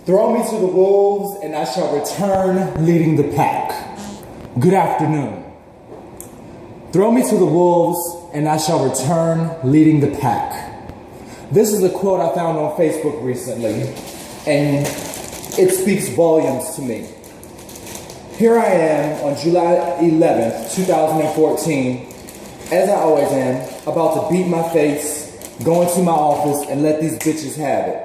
Throw me to the wolves, and I shall return leading the pack. Good afternoon. Throw me to the wolves, and I shall return leading the pack. This is a quote I found on Facebook recently, and it speaks volumes to me. Here I am on July 11th, 2014, as I always am, about to beat my face, go into my office, and let these bitches have it.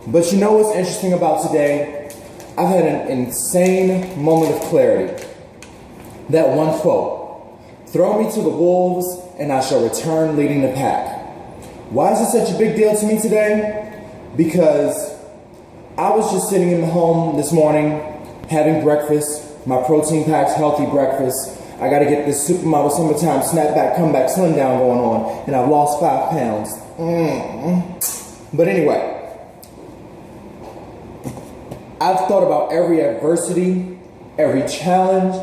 But you know what's interesting about today? I've had an insane moment of clarity. That one quote, throw me to the wolves and I shall return leading the pack. Why is it such a big deal to me today? Because I was just sitting in the home this morning, having breakfast, my protein packed healthy breakfast. I gotta get this supermodel summertime snapback, comeback, slim down going on, and I've lost 5 pounds. But anyway, I've thought about every adversity, every challenge,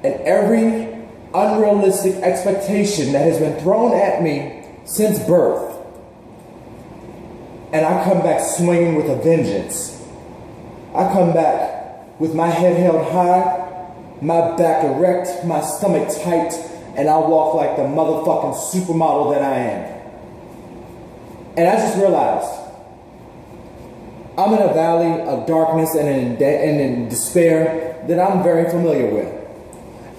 and every unrealistic expectation that has been thrown at me since birth. And I come back swinging with a vengeance. I come back with my head held high, my back erect, my stomach tight, and I walk like the motherfucking supermodel that I am. And I just realized I'm in a valley of darkness and in despair that I'm very familiar with.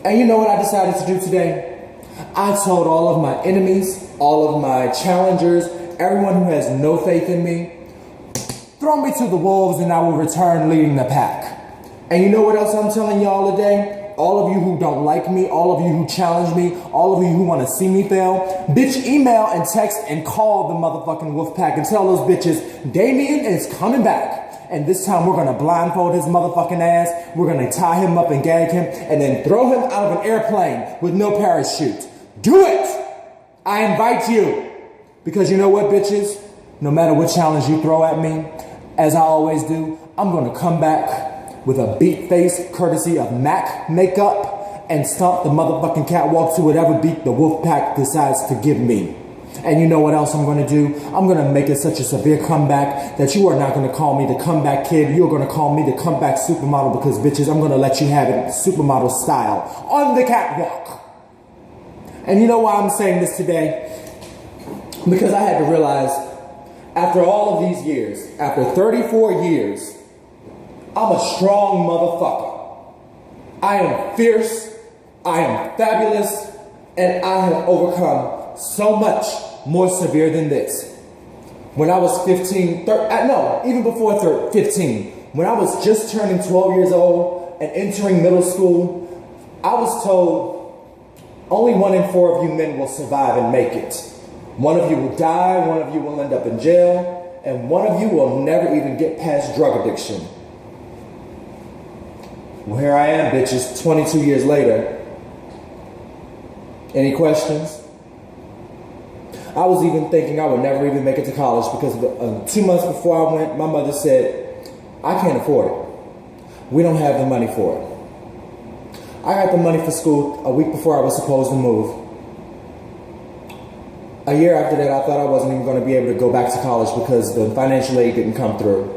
And you know what I decided to do today? I told all of my enemies, all of my challengers, everyone who has no faith in me, throw me to the wolves and I will return leading the pack. And you know what else I'm telling y'all today? All of you who don't like me, all of you who challenge me, all of you who want to see me fail, bitch, email and text and call the motherfucking wolf pack and tell those bitches, Damien is coming back. And this time we're going to blindfold his motherfucking ass. We're going to tie him up and gag him and then throw him out of an airplane with no parachute. Do it! I invite you. Because you know what, bitches? No matter what challenge you throw at me, as I always do, I'm going to come back with a beat face courtesy of MAC makeup and stomp the motherfucking catwalk to whatever beat the wolf pack decides to give me. And you know what else I'm going to do? I'm going to make it such a severe comeback that you are not going to call me the comeback kid. You're going to call me the comeback supermodel because, bitches, I'm going to let you have it supermodel style on the catwalk. And you know why I'm saying this today? Because I had to realize after all of these years, after 34 years, I'm a strong motherfucker. I am fierce, I am fabulous, and I have overcome so much more severe than this. When I was 15, even before 15, when I was just turning 12 years old and entering middle school, I was told only 1 in 4 of you men will survive and make it. 1 of you will die, 1 of you will end up in jail, and 1 of you will never even get past drug addiction. Well, here I am, bitches, 22 years later. Any questions? I was even thinking I would never even make it to college because 2 months before I went, my mother said, I can't afford it. We don't have the money for it. I got the money for school a week before I was supposed to move. A year after that, I thought I wasn't even going to be able to go back to college because the financial aid didn't come through.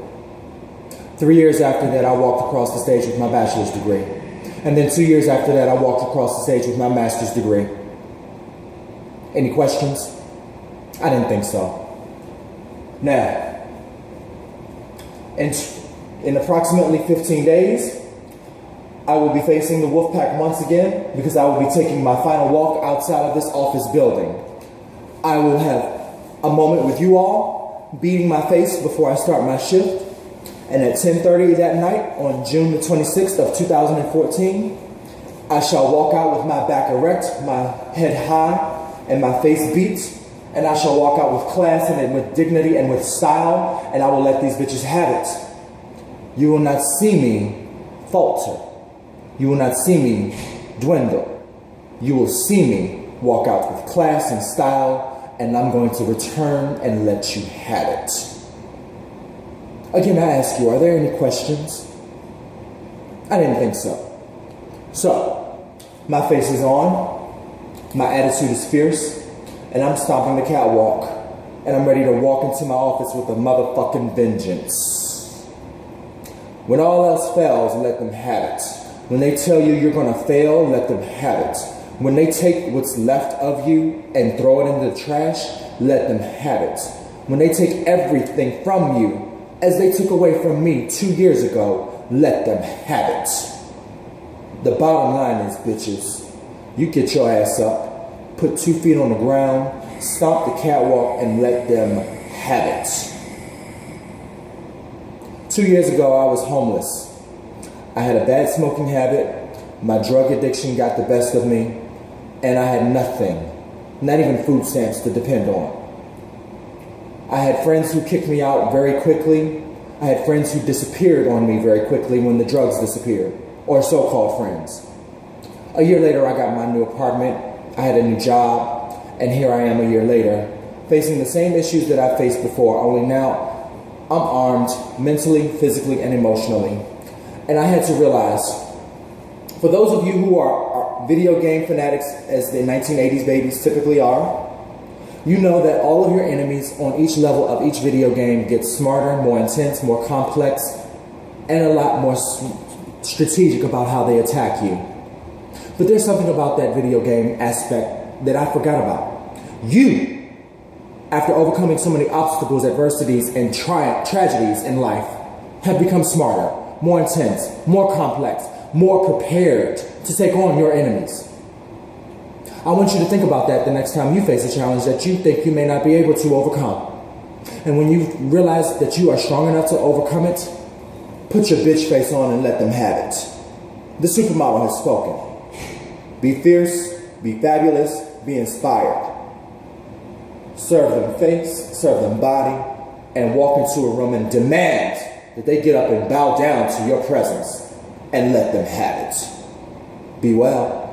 3 years after that, I walked across the stage with my bachelor's degree. And then 2 years after that, I walked across the stage with my master's degree. Any questions? I didn't think so. Now, in approximately 15 days, I will be facing the wolf pack once again because I will be taking my final walk outside of this office building. I will have a moment with you all, beating my face before I start my shift. And at 10:30 that night, on June the 26th of 2014, I shall walk out with my back erect, my head high, and my face beat. And I shall walk out with class and with dignity and with style, and I will let these bitches have it. You will not see me falter. You will not see me dwindle. You will see me walk out with class and style, and I'm going to return and let you have it. Again, I ask you, are there any questions? I didn't think so. So, my face is on, my attitude is fierce, and I'm stomping the catwalk, and I'm ready to walk into my office with a motherfucking vengeance. When all else fails, let them have it. When they tell you you're gonna fail, let them have it. When they take what's left of you and throw it into the trash, let them have it. When they take everything from you, as they took away from me 2 years ago, let them have it. The bottom line is, bitches, you get your ass up, put 2 feet on the ground, stomp the catwalk, and let them have it. 2 years ago, I was homeless. I had a bad smoking habit, my drug addiction got the best of me, and I had nothing, not even food stamps to depend on. I had friends who kicked me out very quickly. I had friends who disappeared on me very quickly when the drugs disappeared, or so-called friends. A year later, I got my new apartment, I had a new job, and here I am a year later, facing the same issues that I faced before, only now I'm armed mentally, physically, and emotionally. And I had to realize, for those of you who are video game fanatics, as the 1980s babies typically are, you know that all of your enemies on each level of each video game get smarter, more intense, more complex, and a lot more strategic about how they attack you. But there's something about that video game aspect that I forgot about. You, after overcoming so many obstacles, adversities, and tragedies in life, have become smarter, more intense, more complex, more prepared to take on your enemies. I want you to think about that the next time you face a challenge that you think you may not be able to overcome. And when you realize that you are strong enough to overcome it, put your bitch face on and let them have it. The supermodel has spoken. Be fierce, be fabulous, be inspired. Serve them face, serve them body, and walk into a room and demand that they get up and bow down to your presence and let them have it. Be well.